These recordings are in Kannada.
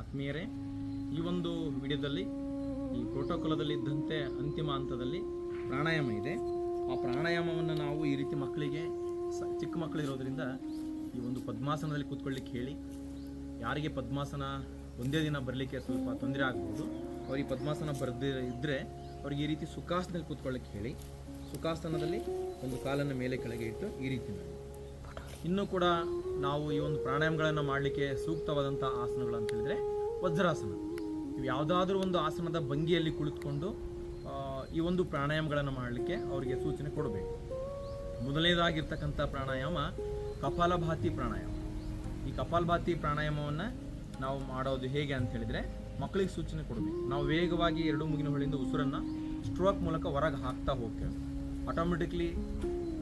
ಆತ್ಮೀಯರೇ, ಈ ಒಂದು ವಿಡಿಯೋದಲ್ಲಿ ಈ ಪ್ರೋಟೋಕಾಲದಲ್ಲಿ ಇದ್ದಂತೆ ಅಂತಿಮ ಹಂತದಲ್ಲಿ ಪ್ರಾಣಾಯಾಮ ಇದೆ. ಆ ಪ್ರಾಣಾಯಾಮವನ್ನು ನಾವು ಈ ರೀತಿ ಮಕ್ಕಳಿಗೆ ಚಿಕ್ಕ ಮಕ್ಕಳಿರೋದ್ರಿಂದ ಈ ಒಂದು ಪದ್ಮಾಸನದಲ್ಲಿ ಕೂತ್ಕೊಳ್ಳಿಕ್ಕೆ ಹೇಳಿ. ಯಾರಿಗೆ ಪದ್ಮಾಸನ ಒಂದೇ ದಿನ ಬರಲಿಕ್ಕೆ ಸ್ವಲ್ಪ ತೊಂದರೆ ಆಗ್ಬೋದು, ಅವ್ರಿಗೆ ಪದ್ಮಾಸನ ಇದ್ದರೆ ಅವ್ರಿಗೆ ಈ ರೀತಿ ಸುಖಾಸನದಲ್ಲಿ ಕೂತ್ಕೊಳ್ಳಿಕ್ಕೆ ಹೇಳಿ. ಸುಖಾಸನದಲ್ಲಿ ಒಂದು ಕಾಲನ್ನು ಮೇಲೆ ಕೆಳಗೆ ಇಟ್ಟು ಈ ರೀತಿ ಮಾಡಿ. ಇನ್ನೂ ಕೂಡ ನಾವು ಈ ಒಂದು ಪ್ರಾಣಾಯಾಮಗಳನ್ನು ಮಾಡಲಿಕ್ಕೆ ಸೂಕ್ತವಾದಂಥ ಆಸನಗಳು ಅಂತ ಹೇಳಿದರೆ ವಜ್ರಾಸನ. ಇವು ಯಾವುದಾದ್ರೂ ಒಂದು ಆಸನದ ಭಂಗಿಯಲ್ಲಿ ಕುಳಿತುಕೊಂಡು ಈ ಒಂದು ಪ್ರಾಣಾಯಾಮಗಳನ್ನು ಮಾಡಲಿಕ್ಕೆ ಅವರಿಗೆ ಸೂಚನೆ ಕೊಡಬೇಕು. ಮೊದಲನೇದಾಗಿರ್ತಕ್ಕಂಥ ಪ್ರಾಣಾಯಾಮ ಕಪಾಲಭಾತಿ ಪ್ರಾಣಾಯಾಮ. ಈ ಕಪಾಲಭಾತಿ ಪ್ರಾಣಾಯಾಮವನ್ನು ನಾವು ಮಾಡೋದು ಹೇಗೆ ಅಂತ ಹೇಳಿದರೆ ಮಕ್ಕಳಿಗೆ ಸೂಚನೆ ಕೊಡಬೇಕು. ನಾವು ವೇಗವಾಗಿ ಎರಡು ಮೂಗಿನ ಹೊಳೆಯಿಂದ ಉಸಿರನ್ನು ಸ್ಟ್ರೋಕ್ ಮೂಲಕ ಹೊರಗೆ ಹಾಕ್ತಾ ಹೋಗ್ತೇವೆ. ಆಟೋಮೆಟಿಕ್ಲಿ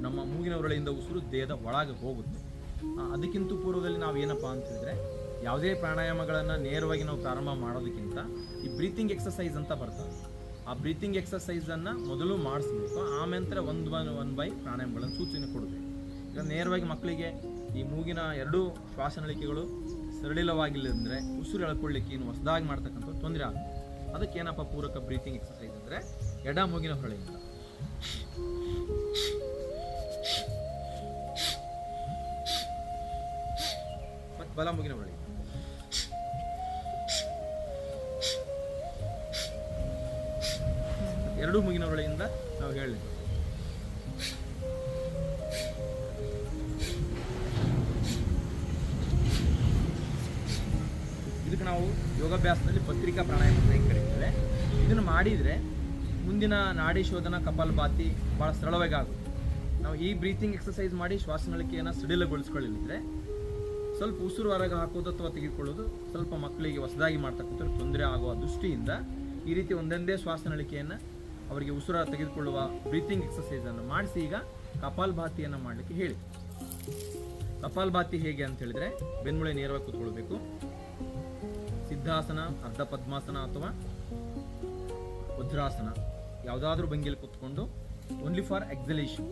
ನಮ್ಮ ಮೂಗಿನ ಹೊರಳಿಂದ ಉಸಿರು ದೇಹದ ಒಳಗೆ ಹೋಗುತ್ತೆ. ಅದಕ್ಕಿಂತ ಪೂರ್ವದಲ್ಲಿ ನಾವು ಏನಪ್ಪ ಅಂತ ಹೇಳಿದ್ರೆ ಯಾವುದೇ ಪ್ರಾಣಾಯಾಮಗಳನ್ನು ನೇರವಾಗಿ ನಾವು ಪ್ರಾರಂಭ ಮಾಡೋದಕ್ಕಿಂತ ಈ ಬ್ರೀತಿಂಗ್ ಎಕ್ಸಸೈಸ್ ಅಂತ ಬರ್ತದೆ. ಆ ಬ್ರೀತಿಂಗ್ ಎಕ್ಸಸೈಸನ್ನು ಮೊದಲು ಮಾಡಿಸ್ಬೇಕು, ಆಮೇಲೆ ಒನ್ ಬೈ ಪ್ರಾಣಾಯಾಮಗಳನ್ನು ಸೂಚನೆ ಕೊಡಬೇಕು. ಈಗ ನೇರವಾಗಿ ಮಕ್ಕಳಿಗೆ ಈ ಮೂಗಿನ ಎರಡೂ ಶ್ವಾಸನಳಿಕೆಗಳು ಸರಳಿಲವಾಗಿಲ್ಲ ಅಂದರೆ ಉಸಿರು ಎಳ್ಕೊಳ್ಳಿಕ್ಕೆ ಇನ್ನು ಹೊಸದಾಗಿ ಮಾಡ್ತಕ್ಕಂಥ ತೊಂದರೆ ಆಗುತ್ತೆ. ಅದಕ್ಕೇನಪ್ಪ ಪೂರಕ ಬ್ರೀತಿಂಗ್ ಎಕ್ಸಸೈಸ್ ಅಂದರೆ ಎಡ ಮೂಗಿನ ಹೊರಳಿಂದ ಮತ್ತು ಬಲ ಮೂಗಿನ ಹೊರಳಿ. ಎರಡು ಮೂಗಿನ ಹೊರಳಿಂದ ನಾವು ಹೇಳಿದ್ವಿ. ಇದಕ್ಕೆ ನಾವು ಯೋಗಾಭ್ಯಾಸದಲ್ಲಿ ಪತ್ರಿಕಾ ಪ್ರಾಣಾಯಾಮ ಅಂತ ಕರೀತೇವೆ. ಇದನ್ನು ಮಾಡಿದರೆ ಮುಂದಿನ ನಾಡಿ ಶೋಧನ ಕಪಾಲಭಾತಿ ಭಾಳ ಸರಳವಾಗಿ ಆಗುತ್ತೆ. ನಾವು ಈ ಬ್ರೀತಿಂಗ್ ಎಕ್ಸಸೈಸ್ ಮಾಡಿ ಶ್ವಾಸನಳಿಕೆಯನ್ನು ಸಡಿಲಗೊಳಿಸ್ಕೊಳ್ಳಿದ್ರೆ ಸ್ವಲ್ಪ ಉಸಿರು ಹೊರಗೆ ಹಾಕೋದು ಅಥವಾ ತೆಗೆದುಕೊಳ್ಳೋದು ಸ್ವಲ್ಪ ಮಕ್ಕಳಿಗೆ ಹೊಸದಾಗಿ ಮಾಡ್ತಕ್ಕಂಥ ತೊಂದರೆ ಆಗುವ ದೃಷ್ಟಿಯಿಂದ ಈ ರೀತಿ ಒಂದೊಂದೇ ಶ್ವಾಸನಳಿಕೆಯನ್ನು ಅವರಿಗೆ ಉಸಿರು ತೆಗೆದುಕೊಳ್ಳುವ ಬ್ರೀತಿಂಗ್ ಎಕ್ಸಸೈಸನ್ನು ಮಾಡಿಸಿ ಈಗ ಕಪಾಲಭಾತಿಯನ್ನು ಮಾಡಲಿಕ್ಕೆ ಹೇಳಿ. ಕಪಾಲಭಾತಿ ಹೇಗೆ ಅಂತ ಹೇಳಿದರೆ ಬೆನ್ಮೂಳೆ ನೇರವಾಗಿ ಕೂತ್ಕೊಳ್ಬೇಕು. ಸಿದ್ಧಾಸನ, ಅರ್ಧ ಪದ್ಮಾಸನ ಅಥವಾ ವಜ್ರಾಸನ ಯಾವುದಾದ್ರೂ ಭಂಗಿಯಲ್ಲಿ ಕೂತ್ಕೊಂಡು ಓನ್ಲಿ ಫಾರ್ ಎಕ್ಸಲೇಷನ್.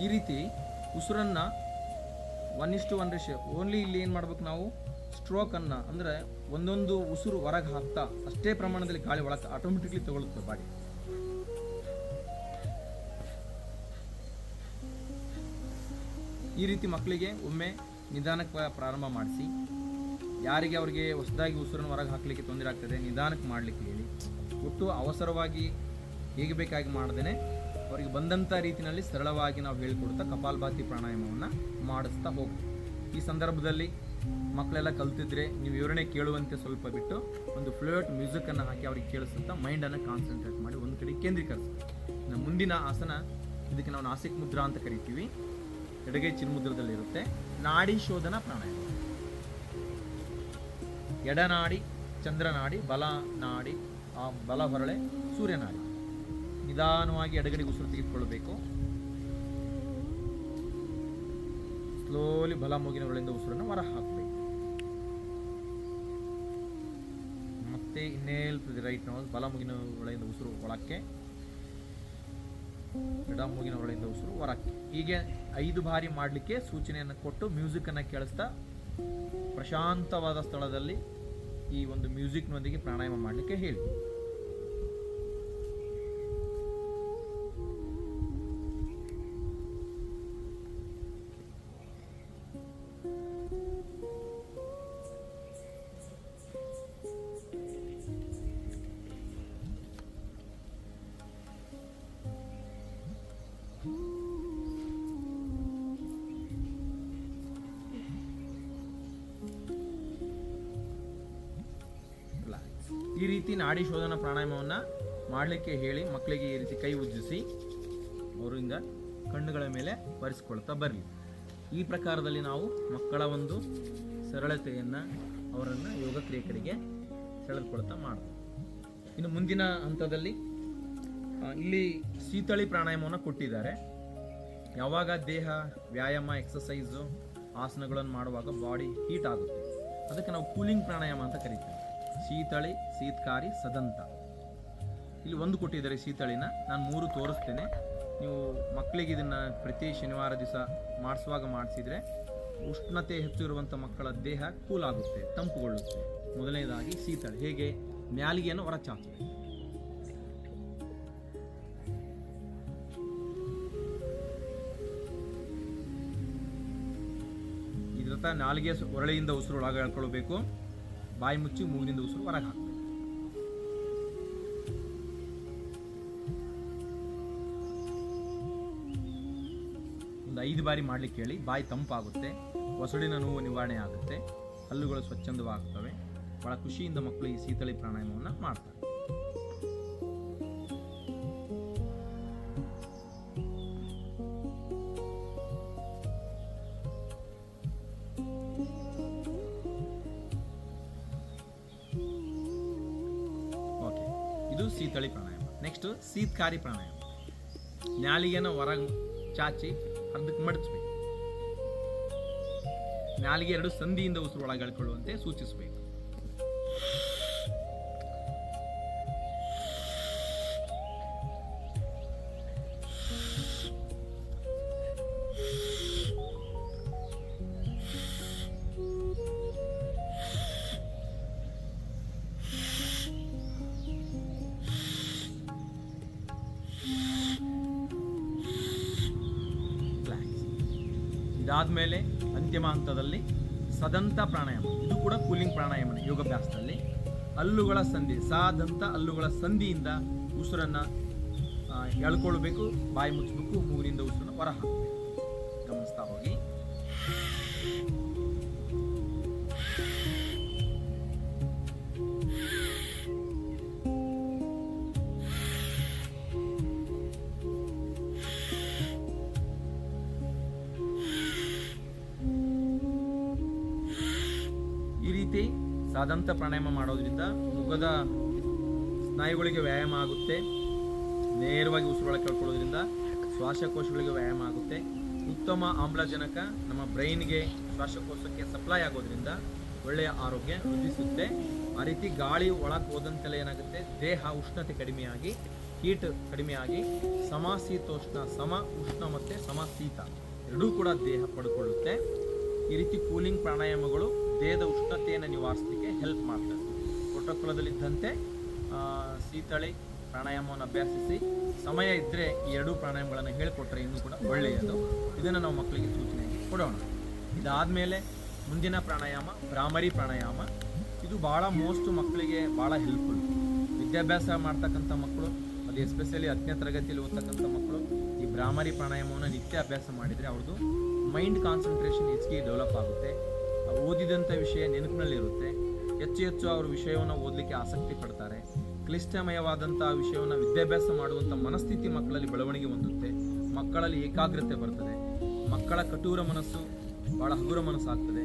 ಈ ರೀತಿ ಉಸಿರನ್ನು 1:1 ರೇಷಿಯೋ ಓನ್ಲಿ ಇಲ್ಲಿ ಏನು ಮಾಡ್ಬೇಕು ನಾವು ಸ್ಟ್ರೋಕನ್ನು ಅಂದರೆ ಒಂದೊಂದು ಉಸಿರು ಹೊರಗೆ ಹಾಕ್ತಾ ಅಷ್ಟೇ ಪ್ರಮಾಣದಲ್ಲಿ ಗಾಳಿ ಒಳಗೆ ಆಟೋಮೆಟಿಕ್ಲಿ ತಗೊಳ್ಳುತ್ತೆ ಬಾಡಿ. ಈ ರೀತಿ ಮಕ್ಕಳಿಗೆ ಒಮ್ಮೆ ನಿಧಾನಕ್ಕೆ ಪ್ರಾರಂಭ ಮಾಡಿಸಿ. ಯಾರಿಗೆ ಅವರಿಗೆ ಹೊಸದಾಗಿ ಉಸಿರನ್ನು ಹೊರಗೆ ಹಾಕಲಿಕ್ಕೆ ತೊಂದರೆ ಆಗ್ತದೆ ನಿಧಾನಕ್ಕೆ ಮಾಡಲಿಕ್ಕೆ ಹೇಳಿ. ಒಟ್ಟು ಅವಸರವಾಗಿ ಹೇಗೆ ಬೇಕಾಗಿ ಮಾಡ್ದೇನೆ ಅವರಿಗೆ ಬಂದಂಥ ರೀತಿಯಲ್ಲಿ ಸರಳವಾಗಿ ನಾವು ಹೇಳಿಕೊಡ್ತಾ ಕಪಾಲಭಾತಿ ಪ್ರಾಣಾಯಾಮವನ್ನು ಮಾಡಿಸ್ತಾ ಹೋಗ್ತೀವಿ. ಈ ಸಂದರ್ಭದಲ್ಲಿ ಮಕ್ಕಳೆಲ್ಲ ಕಲ್ತಿದ್ರೆ ನೀವು ವಿವರಣೆ ಕೇಳುವಂತೆ ಸ್ವಲ್ಪ ಬಿಟ್ಟು ಒಂದು ಫ್ಲೂಯೆಂಟ್ ಮ್ಯೂಸಿಕನ್ನು ಹಾಕಿ ಅವ್ರಿಗೆ ಕೇಳಿಸುತ್ತಾ ಮೈಂಡನ್ನು ಕಾನ್ಸಂಟ್ರೇಟ್ ಮಾಡಿ ಒಂದು ಕಡೆ ಕೇಂದ್ರೀಕರಿಸ್ತೀವಿ. ಇನ್ನು ಮುಂದಿನ ಆಸನ, ಇದಕ್ಕೆ ನಾವು ನಾಸಿಕ್ ಮುದ್ರಾ ಅಂತ ಕರಿತೀವಿ. ಎಡಗೈ ಚಿನ್ಮುದ್ರದಲ್ಲಿರುತ್ತೆ. ನಾಡಿ ಶೋಧನ ಪ್ರಾಣಾಯಾಮ. ಎಡನಾಡಿ ಚಂದ್ರನಾಡಿ, ಬಲ ನಾಡಿ ಬಲ ಹೊರಳೆ ಸೂರ್ಯನಾಡಿ. ನಿಧಾನವಾಗಿ ಎಡಗಡೆಗೆ ಉಸಿರು ತೆಗೆದುಕೊಳ್ಳಬೇಕು. ಸ್ಲೋಲಿ ಬಲ ಮೂಗಿನ ಹೊರಳಿಂದ ಉಸಿರನ್ನು ಹೊರ ಹಾಕಬೇಕು. ಮತ್ತೆ ಇನ್ನೇಲ್ ಟು ದಿ ರೈಟ್ ನೋಸ್, ಬಲ ಮೂಗಿನ ಹೊರಳಿಂದ ಉಸಿರು ಒಳಕ್ಕೆ, ಎಡ ಮೂಗಿನ ಹೊರಳಿಂದ ಉಸಿರು ಹೊರಕ್ಕೆ. ಹೀಗೆ 5 ಬಾರಿ ಮಾಡಲಿಕ್ಕೆ ಸೂಚನೆಯನ್ನು ಕೊಟ್ಟು ಮ್ಯೂಸಿಕನ್ನು ಕೇಳಿಸ್ತಾ ಪ್ರಶಾಂತವಾದ ಸ್ಥಳದಲ್ಲಿ ಈ ಒಂದು ಮ್ಯೂಸಿಕ್ನೊಂದಿಗೆ ಪ್ರಾಣಾಯಾಮ ಮಾಡಲಿಕ್ಕೆ ಹೇಳಿ. ಈ ರೀತಿ ನಾಡಿ ಶೋಧನ ಪ್ರಾಣಾಯಾಮವನ್ನು ಮಾಡಲಿಕ್ಕೆ ಹೇಳಿ ಮಕ್ಕಳಿಗೆ ಈ ರೀತಿ ಕೈ ಉಜ್ಜಿಸಿ ಅವರಿಂದ ಕಣ್ಣುಗಳ ಮೇಲೆ ಬರೆಸ್ಕೊಳ್ತಾ ಬರಲಿ. ಈ ಪ್ರಕಾರದಲ್ಲಿ ನಾವು ಮಕ್ಕಳ ಒಂದು ಸರಳತೆಯನ್ನು ಅವರನ್ನು ಯೋಗ ಕ್ರಿಯೆ ಕಡೆಗೆ ಸೆಳೆದುಕೊಳ್ತಾ ಮಾಡ್ತೀವಿ. ಇನ್ನು ಮುಂದಿನ ಹಂತದಲ್ಲಿ ಇಲ್ಲಿ ಶೀತಳಿ ಪ್ರಾಣಾಯಾಮವನ್ನು ಕೊಟ್ಟಿದ್ದಾರೆ. ಯಾವಾಗ ದೇಹ ವ್ಯಾಯಾಮ ಎಕ್ಸಸೈಸು ಆಸನಗಳನ್ನು ಮಾಡುವಾಗ ಬಾಡಿ ಹೀಟ್ ಆಗುತ್ತೆ. ಅದಕ್ಕೆ ನಾವು ಕೂಲಿಂಗ್ ಪ್ರಾಣಾಯಾಮ ಅಂತ ಕರಿತೀವಿ. ಶೀತಳಿ, ಶೀತಕಾರಿ, ಸದಂತ. ಇಲ್ಲಿ ಒಂದು ಕೊಟ್ಟಿದ್ದಾರೆ ಶೀತಳಿನ, ನಾನು 3 ತೋರಿಸ್ತೇನೆ. ನೀವು ಮಕ್ಕಳಿಗೆ ಇದನ್ನು ಪ್ರತಿ ಶನಿವಾರ ದಿವಸ ಮಾಡಿಸಿದರೆ ಉಷ್ಣತೆ ಹೆಚ್ಚು ಇರುವಂಥ ಮಕ್ಕಳ ದೇಹ ಕೂಲ್ ಆಗುತ್ತೆ, ತಂಪುಗೊಳ್ಳುತ್ತೆ. ಮೊದಲನೇದಾಗಿ ಶೀತಳಿ. ಹೇಗೆ? ನಾಲಿಗೆಯನ್ನು ಹೊರ ಚಾಚಬೇಕು. ಇದರ ನಾಲಿಗೆ ಹೊರಳೆಯಿಂದ ಉಸಿರು ಒಳಗೆ ಎಳ್ಕೊಳ್ಬೇಕು. ಬಾಯಿ ಮುಚ್ಚಿ ಮೂಗಿನಿಂದ ಉಸಿರು ಹೊರಗೆ ಹಾಕಬೇಕು. ಒಂದು 5 ಬಾರಿ ಮಾಡ್ಲಿಕ್ಕೆ ಹೇಳಿ. ಬಾಯಿ ತಂಪಾಗುತ್ತೆ, ಒಸಡಿನ ನೋವು ನಿವಾರಣೆ ಆಗುತ್ತೆ, ಹಲ್ಲುಗಳು ಸ್ವಚ್ಛಂದವಾಗ್ತವೆ. ಬಹಳ ಖುಷಿಯಿಂದ ಮಕ್ಕಳು ಈ ಶೀತಳಿ ಪ್ರಾಣಾಯಾಮವನ್ನು ಮಾಡ್ತಾರೆ. ಓಕೆ, ಇದು ಶೀತಳಿ ಪ್ರಾಣಾಯಾಮ. ನೆಕ್ಸ್ಟ್ ಶೀತಕಾರಿ ಪ್ರಾಣಾಯಾಮ. ನಾಲಿಗೆನ ಹೊರಗೆ ಚಾಚಿ ಅರ್ಧಕ್ಕೆ ಮಡಚಬೇಕು. ನಾಲಿಗೆ 2 ಸಂಧಿಯಿಂದ ಉಸಿರು ಒಳಗೆಳ್ಕೊಳ್ಳುವಂತೆ ಸೂಚಿಸಬೇಕು. ಇದಾದ್ಮೇಲೆ ಅಂತಿಮ ಹಂತದಲ್ಲಿ ಸದಂತ ಪ್ರಾಣಾಯಾಮ. ಇದು ಕೂಡ ಕೂಲಿಂಗ್ ಪ್ರಾಣಾಯಾಮನೇ ಯೋಗಾಭ್ಯಾಸದಲ್ಲಿ. ಹಲ್ಲುಗಳ ಸಂಧಿ, ಸಾದಂತ ಹಲ್ಲುಗಳ ಸಂಧಿಯಿಂದ ಉಸಿರನ್ನು ಎಳ್ಕೊಳ್ಬೇಕು, ಬಾಯಿ ಮುಚ್ಚಬೇಕು, ಮೂಗಿನಿಂದ ಉಸಿರನ್ನು ಹೊರ ಹಾಕಬೇಕು. ಗಮನಿಸ್ತಾ ಹೋಗಿ. ಈ ರೀತಿ ಸಾದಂತ ಪ್ರಾಣಾಯಾಮ ಮಾಡೋದ್ರಿಂದ ಮುಖದ ಸ್ನಾಯುಗಳಿಗೆ ವ್ಯಾಯಾಮ ಆಗುತ್ತೆ. ನೇರವಾಗಿ ಉಸಿರೊಳಗೆ ಕಳ್ಕೊಳ್ಳೋದ್ರಿಂದ ಶ್ವಾಸಕೋಶಗಳಿಗೆ ವ್ಯಾಯಾಮ ಆಗುತ್ತೆ. ಉತ್ತಮ ಆಮ್ಲಜನಕ ನಮ್ಮ ಬ್ರೈನ್ಗೆ, ಶ್ವಾಸಕೋಶಕ್ಕೆ ಸಪ್ಲೈ ಆಗೋದ್ರಿಂದ ಒಳ್ಳೆಯ ಆರೋಗ್ಯ ವೃದ್ಧಿಸುತ್ತೆ. ಆ ರೀತಿ ಗಾಳಿ ಒಳಗೆ ಹೋದಂತೆಲ್ಲ ಏನಾಗುತ್ತೆ, ದೇಹ ಉಷ್ಣತೆ ಕಡಿಮೆಯಾಗಿ, ಹೀಟ್ ಕಡಿಮೆಯಾಗಿ ಸಮಶೀತೋಷ್ಣ, ಸಮ ಉಷ್ಣ ಮತ್ತು ಸಮಶೀತ ಎರಡೂ ಕೂಡ ದೇಹ ಪಡ್ಕೊಳ್ಳುತ್ತೆ. ಈ ರೀತಿ ಕೂಲಿಂಗ್ ಪ್ರಾಣಾಯಾಮಗಳು ದೇಹದ ಉಷ್ಣತೆಯನ್ನು ನಿವಾರಿಸಲಿಕ್ಕೆ ಹೆಲ್ಪ್ ಮಾಡ್ತದೆ. ಪ್ರೋಟೋಕಾಲದಲ್ಲಿದ್ದಂತೆ ಶೀತಳಿ ಪ್ರಾಣಾಯಾಮವನ್ನು ಅಭ್ಯಾಸಿಸಿ, ಸಮಯ ಇದ್ದರೆ ಈ 2 ಪ್ರಾಣಾಯಾಮಗಳನ್ನು ಹೇಳಿಕೊಟ್ರೆ ಇನ್ನೂ ಕೂಡ ಒಳ್ಳೆಯದು. ಇದನ್ನು ನಾವು ಮಕ್ಕಳಿಗೆ ಸೂಚನೆಯಾಗಿ ಕೊಡೋಣ. ಇದಾದಮೇಲೆ ಮುಂದಿನ ಪ್ರಾಣಾಯಾಮ ಭ್ರಾಮರಿ ಪ್ರಾಣಾಯಾಮ. ಇದು ಭಾಳ ಮಕ್ಕಳಿಗೆ ಭಾಳ ಹೆಲ್ಪ್ಫುಲ್. ವಿದ್ಯಾಭ್ಯಾಸ ಮಾಡ್ತಕ್ಕಂಥ ಮಕ್ಕಳು, ಅದು ಎಸ್ಪೆಷಲಿ 10ನೇ ತರಗತಿಯಲ್ಲಿ ಓದ್ತಕ್ಕಂಥ ಮಕ್ಕಳು ಈ ಭ್ರಾಮರಿ ಪ್ರಾಣಾಯಾಮವನ್ನು ನಿತ್ಯ ಅಭ್ಯಾಸ ಮಾಡಿದರೆ ಅವ್ರದ್ದು ಮೈಂಡ್ ಕಾನ್ಸಂಟ್ರೇಷನ್ ಹೆಚ್ಚಿಗೆ ಡೆವಲಪ್ ಆಗುತ್ತೆ. ಓದಿದಂಥ ವಿಷಯ ನೆನಪಿನಲ್ಲಿರುತ್ತೆ. ಹೆಚ್ಚು ಅವ್ರ ವಿಷಯವನ್ನು ಓದಲಿಕ್ಕೆ ಆಸಕ್ತಿ ಪಡ್ತಾರೆ. ಕ್ಲಿಷ್ಟಮಯವಾದಂಥ ವಿಷಯವನ್ನು ವಿದ್ಯಾಭ್ಯಾಸ ಮಾಡುವಂಥ ಮನಸ್ಥಿತಿ ಮಕ್ಕಳಲ್ಲಿ ಬೆಳವಣಿಗೆ ಹೊಂದುತ್ತೆ. ಮಕ್ಕಳಲ್ಲಿ ಏಕಾಗ್ರತೆ ಬರ್ತದೆ. ಮಕ್ಕಳ ಕಠೋರ ಮನಸ್ಸು ಭಾಳ ಹಗುರ ಮನಸ್ಸಾಗ್ತದೆ.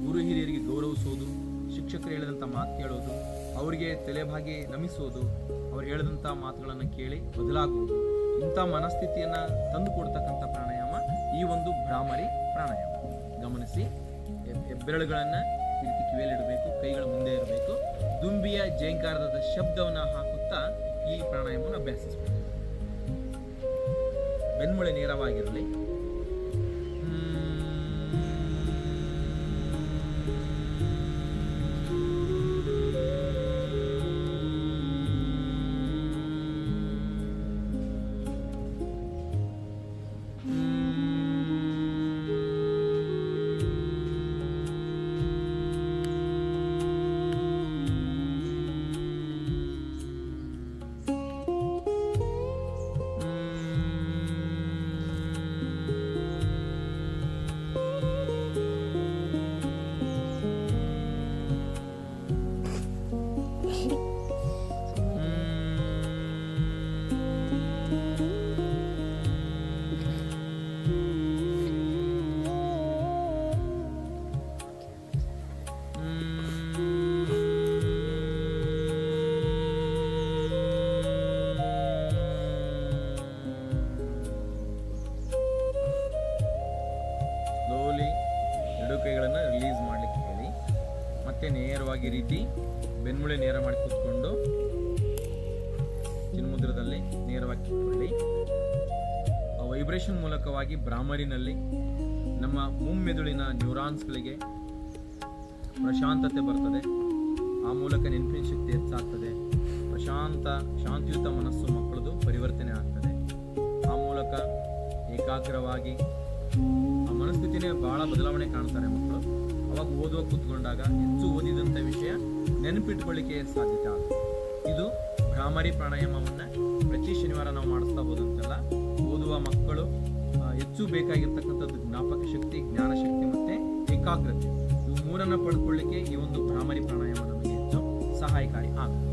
ಗುರು ಹಿರಿಯರಿಗೆ ಗೌರವಿಸೋದು, ಶಿಕ್ಷಕರು ಹೇಳಿದಂಥ ಮಾತು ಕೇಳೋದು, ಅವರಿಗೆ ತಲೆಬಾಗಿ ನಮಿಸೋದು, ಅವ್ರು ಹೇಳಿದಂಥ ಮಾತುಗಳನ್ನು ಕೇಳಿ ಬದಲಾಗುವುದು, ಇಂಥ ಮನಸ್ಥಿತಿಯನ್ನು ತಂದು ಕೊಡ್ತಕ್ಕಂಥ ಪ್ರಾಣಾಯಾಮ ಈ ಒಂದು ಭ್ರಾಮರಿ ಪ್ರಾಣಾಯಾಮ. ಗಮನಿಸಿ, ಹೆಬ್ಬೆರಳುಗಳನ್ನು ಈ ರೀತಿ ಕಿವಿಯಲ್ಲಿಡಬೇಕು, ಕೈಗಳ ಮುಂದೆ ಇರಬೇಕು. ದುಂಬಿಯ ಜೇಂಕಾರದ ಶಬ್ದವನ್ನು ಹಾಕುತ್ತಾ ಈ ಪ್ರಾಣಾಯಾಮವನ್ನು ಅಭ್ಯಾಸಿಸಬೇಕು. ಬೆನ್ಮೂಳೆ ನೇರವಾಗಿರಲಿ. ಬೆರಳುಗಳನ್ನು ರಿಲೀಸ್ ಮಾಡಲಿಕ್ಕೆ ಹೇಳಿ. ಮತ್ತೆ ನೇರವಾಗಿ ರೀತಿ ಬೆನ್ಮೂಳೆ ನೇರ ಮಾಡಿ ಕೂತ್ಕೊಂಡು ಚಿನ್ಮುದ್ರದಲ್ಲಿ ನೇರವಾಗಿ ಕೂತ್ಕೊಳ್ಳಿ. ಆ ವೈಬ್ರೇಷನ್ ಮೂಲಕವಾಗಿ ಭ್ರಾಮರಿನಲ್ಲಿ ನಮ್ಮ ಮುಮ್ಮೆದುಳಿನ ನ್ಯೂರಾನ್ಸ್ಗಳಿಗೆ ಪ್ರಶಾಂತತೆ ಬರ್ತದೆ. ಆ ಮೂಲಕ ನೆನಪಿನ ಶಕ್ತಿ ಹೆಚ್ಚಾಗ್ತದೆ. ಶಾಂತಿಯುತ ಮನಸ್ಸು ಮಕ್ಕಳದು ಪರಿವರ್ತನೆ ಆಗ್ತದೆ. ಆ ಮೂಲಕ ಏಕಾಗ್ರವಾಗಿ ಆ ಮನಸ್ಥಿತಿನೇ ಬಹಳ ಬದಲಾವಣೆ ಕಾಣ್ತಾರೆ ಮಕ್ಕಳು. ಅವಾಗ ಓದುವ ಕೂತ್ಕೊಂಡಾಗ ಹೆಚ್ಚು ಓದಿದಂಥ ವಿಷಯ ನೆನಪಿಟ್ಕೊಳ್ಳಿಕ್ಕೆ ಸಾಧ್ಯತೆ ಆಗುತ್ತೆ. ಇದು ಭ್ರಾಮರಿ ಪ್ರಾಣಾಯಾಮವನ್ನು ಪ್ರತಿ ಶನಿವಾರ ನಾವು ಮಾಡಿಸ್ತಾ ಹೋದಂತೆಲ್ಲ ಓದುವ ಮಕ್ಕಳು ಹೆಚ್ಚು ಬೇಕಾಗಿರ್ತಕ್ಕಂಥದ್ದು ಜ್ಞಾಪಕ ಶಕ್ತಿ, ಜ್ಞಾನ ಶಕ್ತಿ ಮತ್ತು ಏಕಾಗ್ರತೆ, ಇವು ಮೂರನ್ನು ಪಡ್ಕೊಳ್ಳಿಕ್ಕೆ ಈ ಒಂದು ಭ್ರಾಮರಿ ಪ್ರಾಣಾಯಾಮ ನಮಗೆ ಹೆಚ್ಚು ಸಹಾಯಕಾರಿ ಆಗುತ್ತೆ.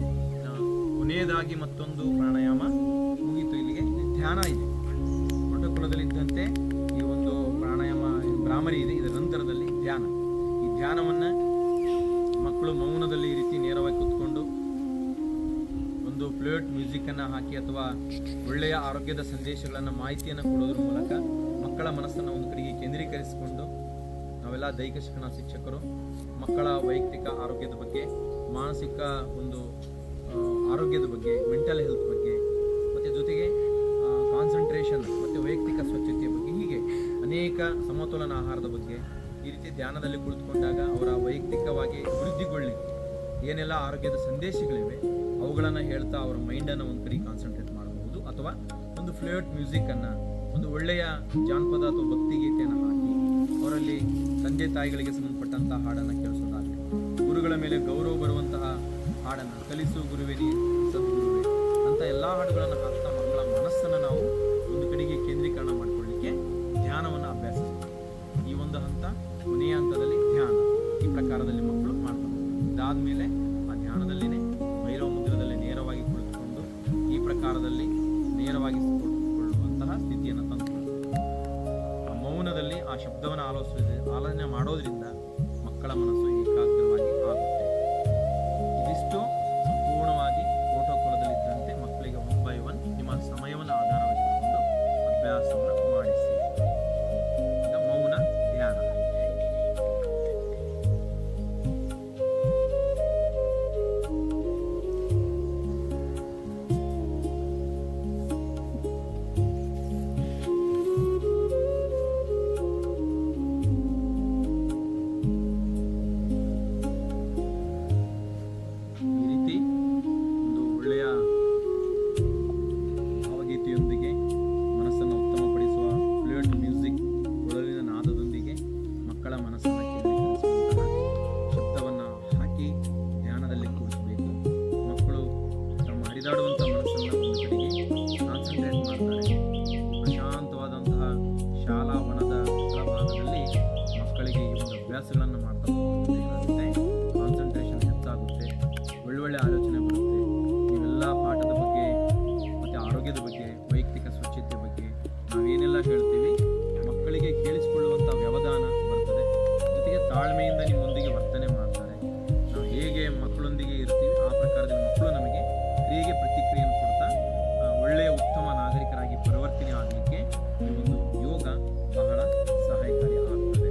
ಕೊನೆಯದಾಗಿ ಮತ್ತೊಂದು ಪ್ರಾಣಾಯಾಮ ಮುಗಿತು. ಇಲ್ಲಿಗೆ ಧ್ಯಾನ ಇದೆ. ಪ್ರೋಟೋಕಾಲದಲ್ಲಿದ್ದಂತೆ ಈ ಒಂದು ಪ್ರಾಣಾಯಾಮ ಭ್ರಾಮರಿ ಇದೆ. ಇದರ ನಂತರದಲ್ಲಿ ಧ್ಯಾನ. ಈ ಧ್ಯಾನವನ್ನು ಮಕ್ಕಳು ಮೌನದಲ್ಲಿ ಈ ರೀತಿ ನೇರವಾಗಿ ಕೂತ್ಕೊಂಡು ಒಂದು ಫ್ಲೂಟ್ ಮ್ಯೂಸಿಕ್ಕನ್ನು ಹಾಕಿ ಅಥವಾ ಒಳ್ಳೆಯ ಆರೋಗ್ಯದ ಸಂದೇಶಗಳನ್ನು ಮಾಹಿತಿಯನ್ನು ಕೊಡೋದ್ರ ಮೂಲಕ ಮಕ್ಕಳ ಮನಸ್ಸನ್ನು ಒಂದು ಕಡೆಗೆ ಕೇಂದ್ರೀಕರಿಸಿಕೊಂಡು ನಾವೆಲ್ಲ ದೈಹಿಕ ಶಿಕ್ಷಣ ಶಿಕ್ಷಕರು ಮಕ್ಕಳ ವೈಯಕ್ತಿಕ ಆರೋಗ್ಯದ ಬಗ್ಗೆ, ಮಾನಸಿಕ ಒಂದು ಆರೋಗ್ಯದ ಬಗ್ಗೆ, ಮೆಂಟಲ್ ಹೆಲ್ತ್ ಬಗ್ಗೆ, ಮತ್ತು ಜೊತೆಗೆ ಕಾನ್ಸಂಟ್ರೇಷನ್ ಮತ್ತು ವೈಯಕ್ತಿಕ ಸ್ವಚ್ಛತೆಯ ಬಗ್ಗೆ, ಹೀಗೆ ಅನೇಕ ಸಮತೋಲನ ಆಹಾರದ ಬಗ್ಗೆ ಈ ರೀತಿ ಧ್ಯಾನದಲ್ಲಿ ಕುಳಿತುಕೊಂಡಾಗ ಅವರ ವೈಯಕ್ತಿಕವಾಗಿ ಅಭಿವೃದ್ಧಿಗೊಳ್ಳಲಿಕ್ಕೆ ಏನೆಲ್ಲ ಆರೋಗ್ಯದ ಸಂದೇಶಗಳಿವೆ ಅವುಗಳನ್ನು ಹೇಳ್ತಾ ಅವರ ಮೈಂಡನ್ನು ಒಂದು ಕಡೆ ಕಾನ್ಸಂಟ್ರೇಟ್ ಮಾಡಬಹುದು. ಅಥವಾ ಒಂದು ಫ್ಲೂಟ್ ಮ್ಯೂಸಿಕ್ಕನ್ನು, ಒಂದು ಒಳ್ಳೆಯ ಜಾನಪದ ಅಥವಾ ಭಕ್ತಿಗೀತೆಯನ್ನು ಹಾಕಿ ಅವರಲ್ಲಿ ತಂದೆ ತಾಯಿಗಳಿಗೆ ಸಂಬಂಧಪಟ್ಟಂಥ ಹಾಡನ್ನು ಕೇಳಿಸೋದಾಗಲಿ, ಗುರುಗಳ ಮೇಲೆ ಗೌರವ ಬರುವಂತಹ ಹಾಡನ್ನು, ಕಲಿಸು ಗುರುವೇ ನೀ ಸದ್ಗುರುವೇ ಅಂತ ಎಲ್ಲ ಹಾಡುಗಳನ್ನು ಹಾಕ್ತಾ ಮಕ್ಕಳ ಮನಸ್ಸನ್ನು ನಾವು ಒಂದು ಕಡೆಗೆ ಕೇಂದ್ರೀಕರಣ ಮಾಡಿಕೊಳ್ಳಿಕ್ಕೆ ಧ್ಯಾನವನ್ನು ಅಭ್ಯಾಸಿಸ್ತೀವಿ. ಈ ಒಂದು ಹಂತ, ಕೊನೆಯ ಹಂತದಲ್ಲಿ ಧ್ಯಾನ ಈ ಪ್ರಕಾರದಲ್ಲಿ ಮಕ್ಕಳು ಮಾಡ್ತಾರೆ. ಇದಾದಮೇಲೆ ಆ ಧ್ಯಾನದಲ್ಲಿನೇ ಭೈರವ ಮುದ್ರದಲ್ಲಿ ನೇರವಾಗಿ ಕುಳಿತುಕೊಂಡು ಈ ಪ್ರಕಾರದಲ್ಲಿ ನೇರವಾಗಿ ಕೊಳ್ಳುವಂತಹ ಸ್ಥಿತಿಯನ್ನು ತಂದುಕೊಳ್ಳುತ್ತೆ. ಆ ಮೌನದಲ್ಲಿ ಆ ಶಬ್ದವನ್ನು ಆಲೋಚನೆ ಮಾಡೋದ್ರಿಂದ ಮಕ್ಕಳ ಮನಸ್ಸು ಏಕಾಗ್ರವಾಗಿ ಆಗುತ್ತೆ. ಇದಿಷ್ಟು ಸಂಪೂರ್ಣವಾಗಿ ಪ್ರೋಟೋಕಾಲದಲ್ಲಿದ್ದಂತೆ ಮಕ್ಕಳಿಗೆ 1 by 1 ನಿಮ್ಮ ಸಮಯವನ್ನು ಆಧಾರವಾಗಿಟ್ಟುಕೊಂಡು ಅಭ್ಯಾಸವನ್ನು ಮಾಡಿಸಿ. ಈಗ ಮೌನ ಧ್ಯಾನ. ಭಾವಗೀತೆಯೊಂದಿಗೆ ಮನಸ್ಸನ್ನು ಉತ್ತಮಪಡಿಸುವ ಫ್ಲೂಟ್ ಮ್ಯೂಸಿಕ್ ಒಳಲಿನ ನಾದದೊಂದಿಗೆ ಮಕ್ಕಳ ಮನಸ್ಸನ್ನು ಕೇಂದ್ರೀಕರಿಸುವಂತಹ ಶಬ್ದವನ್ನು ಹಾಕಿ ಧ್ಯಾನದಲ್ಲಿ ಕೂರಿಸಬೇಕು. ಮಕ್ಕಳು ತಮ್ಮ ಹರಿದಾಡುವಂಥ ಮನಸ್ಸನ್ನು ಒಂದು ಕಡೆಗೆ ಕಾನ್ಸಂಟ್ರೇಟ್ ಮಾಡ್ತಾರೆ. ಪ್ರಶಾಂತವಾದಂತಹ ಶಾಲಾ ವನದ ಭಾಗದಲ್ಲಿ ಮಕ್ಕಳಿಗೆ ಈ ಒಂದು ಅಭ್ಯಾಸಗಳನ್ನು ಮಾಡ್ತಾ ಹೋಗುತ್ತೆ. ಕಾನ್ಸಂಟ್ರೇಷನ್ ಹೆಚ್ಚಾಗುತ್ತೆ, ಒಳ್ಳೊಳ್ಳೆ ಆಲೋಚನೆ ಬರುತ್ತೆ. ಇವೆಲ್ಲ ಪಾಠದ ಬಗ್ಗೆ ಮತ್ತು ಆರೋಗ್ಯದ ಬಗ್ಗೆ, ವೈಯಕ್ತಿಕ ಸ್ವಚ್ಛತೆ ಬಗ್ಗೆ ನಾವೇನೆಲ್ಲ ಹೇಳ್ತೀವಿ ಮಕ್ಕಳಿಗೆ ಕೇಳಿಸಿಕೊಳ್ಳುವಂಥ ವ್ಯವಧಾನ ಬರ್ತದೆ. ಜೊತೆಗೆ ತಾಳ್ಮೆಯಿಂದ ನಿಮ್ಮೊಂದಿಗೆ ವರ್ತನೆ ಮಾಡ್ತಾರೆ. ನಾವು ಹೇಗೆ ಮಕ್ಕಳೊಂದಿಗೆ ಇರ್ತೀವಿ ಆ ಪ್ರಕಾರದಲ್ಲಿ ಮಕ್ಕಳು ನಮಗೆ ಕ್ರಿಯೆಗೆ ಪ್ರತಿಕ್ರಿಯೆಯನ್ನು ಕೊಡ್ತಾ ಒಳ್ಳೆಯ ಉತ್ತಮ ನಾಗರಿಕರಾಗಿ ಪರಿವರ್ತನೆ ಆಗಲಿಕ್ಕೆ ಈ ಒಂದು ಯೋಗ ಬಹಳ ಸಹಾಯಕಾರಿ ಆಗ್ತದೆ.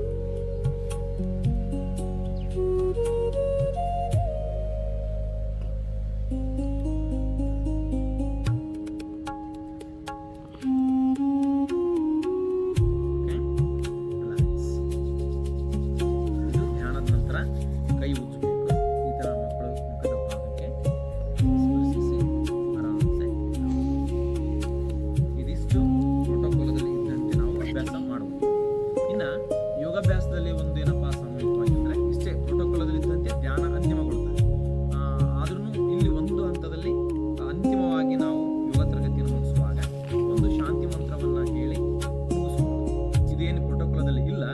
ಇದು ಧ್ಯಾನದ ನಂತರ ಕೈ ಉಜ್ಜಬೇಕು. ಈ ಥರ ಮಕ್ಕಳು ಮುಖದ ಭಾಗಕ್ಕೆ ಸ್ಪರ್ಶಿಸಿ ಆರಾಮ್ಸೆ. ಇದಿಷ್ಟು ಪ್ರೋಟೋಕಾಲದಲ್ಲಿ ಇದ್ದಂತೆ ನಾವು ಅಭ್ಯಾಸ ಮಾಡಬಹುದು. ಇನ್ನು ಯೋಗಾಭ್ಯಾಸದಲ್ಲಿ ಒಂದು ಏನಪ್ಪ ಸಾಮೂಹಿಕವಾಗಿ ಅಂದರೆ ಇಷ್ಟೇ, ಪ್ರೋಟೋಕಾಲದಲ್ಲಿ ಇದ್ದಂತೆ ಧ್ಯಾನ ಅಂತಿಮಗೊಳ್ಳುತ್ತದೆ. ಆದ್ರೂ ಇಲ್ಲಿ ಒಂದು ಹಂತದಲ್ಲಿ ಅಂತಿಮವಾಗಿ ನಾವು ಯೋಗ ತರಗತಿಯನ್ನು ಮುಗಿಸುವಾಗ ಒಂದು ಶಾಂತಿ ಮಂತ್ರವನ್ನು ಹೇಳಿ ಮುಗಿಸ್ಬೋದು. ಇದೇನು ಪ್ರೋಟೋಕಾಲದಲ್ಲಿ ಇಲ್ಲ,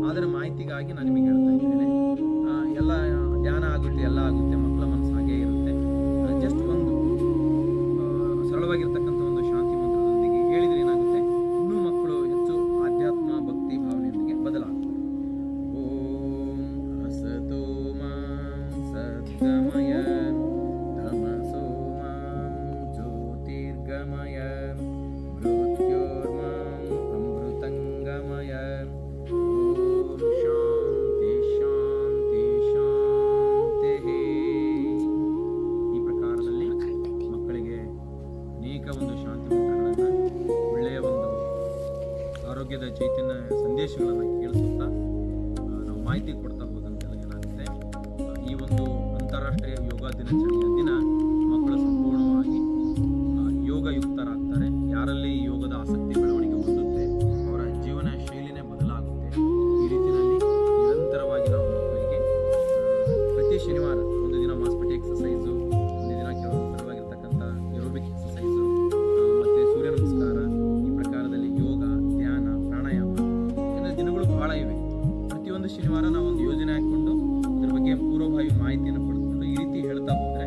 ಅದರ ಮಾಹಿತಿಗಾಗಿ ನಾನು ನಿಮಗೆ ಹೇಳ್ತಾ ಇದ್ದೇನೆ. ಎಲ್ಲ ಧ್ಯಾನ ಆಗುತ್ತೆ, ಎಲ್ಲ ಆಗುತ್ತೆ, ಮಕ್ಕಳ ಮನಸ್ಸು ಹಾಗೇ ಇರುತ್ತೆ. ಜಸ್ಟ್ ಒಂದು ಸರಳವಾಗಿರ್ತಕ್ಕಂಥ ಒಂದು ಶಾಂತಿ ಮಂತ್ರದೊಂದಿಗೆ ಹೇಳಿದರೆ ಏನಾಗುತ್ತೆ, ಇನ್ನೂ ಮಕ್ಕಳು ಹೆಚ್ಚು ಆಧ್ಯಾತ್ಮ ಭಕ್ತಿ ಭಾವನೆಯೊಂದಿಗೆ ಬದಲಾಗ್ತದೆ. ಓಂ ಅಸತೋ ಮಾಂ ಸದ್ಗಮಯ ತಮಸೋ ಮಾಂ ಜ್ಯೋತಿರ್ಗಮಯ ಮೃತ್ಯೋರ್ಮಾಂ ಅಮೃತಂಗಮಯ. ಓಂ ಶಾಂತಿ ಮಾಹಿತಿ ಕೊಡ್ತಾ ಹೋದಂತೆಲ್ಲ ಏನಾಗುತ್ತೆ, ಈ ಒಂದು ಅಂತಾರಾಷ್ಟ್ರೀಯ ಯೋಗ ದಿನಾಚರಣೆಯ ದಿನ ಮಕ್ಕಳು ಸಂಪೂರ್ಣವಾಗಿ ಯೋಗಯುಕ್ತರಾಗ್ತಾರೆ. ಯಾರಲ್ಲಿ ಈ ಯೋಗದ ಆಸಕ್ತಿ ಬೆಳವಣಿಗೆ ಹೊಂದುತ್ತೆ ಅವರ ಜೀವನ ಶೈಲಿನೇ ಬದಲಾಗುತ್ತೆ. ಈ ರೀತಿಯಲ್ಲಿ ನಿರಂತರವಾಗಿ ನಾವು ಮಕ್ಕಳಿಗೆ ಪ್ರತಿ ಶನಿವಾರ ಒಂದು ದಿನ ಮಾಸ್ಪಟಿ ಎಕ್ಸಸೈಸು, ಒಂದು ದಿನ ಕೆಲವು ಸರಳವಾಗಿರ್ತಕ್ಕಂಥ ಏರೋಬಿಕ್ ಎಕ್ಸಸೈಸು, ಮತ್ತು ಸೂರ್ಯ ನಮಸ್ಕಾರ, ಈ ಪ್ರಕಾರದಲ್ಲಿ ಯೋಗ, ಧ್ಯಾನ, ಪ್ರಾಣಾಯಾಮ ಅಂದರೆ ದಿನಗಳು ಬಹಳ ಇವೆ. ಪ್ರತಿಯೊಂದು ಶನಿವಾರ ನಾವು ಒಂದು ಯೋಜನೆ ಹಾಕ್ಕೊಂಡು ಇದ್ರ ಬಗ್ಗೆ ಪೂರ್ವಭಾವಿ ಮಾಹಿತಿಯನ್ನು ಪಡೆದುಕೊಂಡು ಈ ರೀತಿ ಹೇಳ್ತಾ ಹೋದರೆ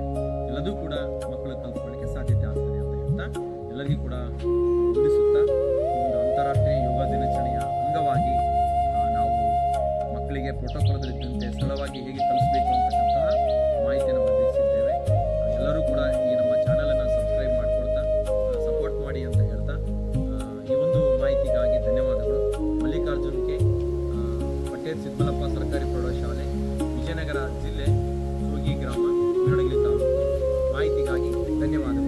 ಎಲ್ಲದೂ ಕೂಡ ಮಕ್ಕಳು ಕಲ್ತ್ಕೊಳ್ಳಿಕ್ಕೆ ಸಾಧ್ಯತೆ ಆಗ್ತದೆ ಅಂತ ಹೇಳ್ತಾ ಎಲ್ಲರಿಗೂ ಕೂಡ ವಂದಿಸುತ್ತಾ ಒಂದು ಅಂತಾರಾಷ್ಟ್ರೀಯ ಯೋಗ ದಿನಾಚರಣೆಯ ಅಂಗವಾಗಿ ನಾವು ಮಕ್ಕಳಿಗೆ ಪ್ರೋಟೋಕಾಲದಲ್ಲಿದ್ದಂತೆ ಸರಳವಾಗಿ ಹೇಗೆ ಕಲಿಸಬೇಕು ಅಂತಕ್ಕಂತಹ ಮಾಹಿತಿಯನ್ನು ಒದಗಿಸಿದ್ದೇವೆ. ಎಲ್ಲರೂ ಕೂಡ ಈ ನಮ್ಮ ಚಾನಲನ್ನು ಸಬ್ಸ್ಕ್ರೈಬ್ ಮಾಡಿಕೊಳ್ತಾ ಸಪೋರ್ಟ್ ಮಾಡಿ ಅಂತ ಹೇಳ್ತಾ ಈ ಒಂದು ಮಾಹಿತಿಗಾಗಿ ಧನ್ಯವಾದಗಳು. ಮಲ್ಲಿಕಾರ್ಜುನ್ ಕೆ, ಪಟೇಲ್ ಸಿದ್ಮಲಪ್ಪ ಸರ್ಕಾರಿ ಪ್ರೌಢಶಾಲೆ, ವಿಜಯನಗರ ಜಿಲ್ಲೆ, ಸೋಗಿ ಗ್ರಾಮ, ಮಿರಡಗಿರಿ ತಾಲೂಕು. ಮಾಹಿತಿಗಾಗಿ ಧನ್ಯವಾದಗಳು.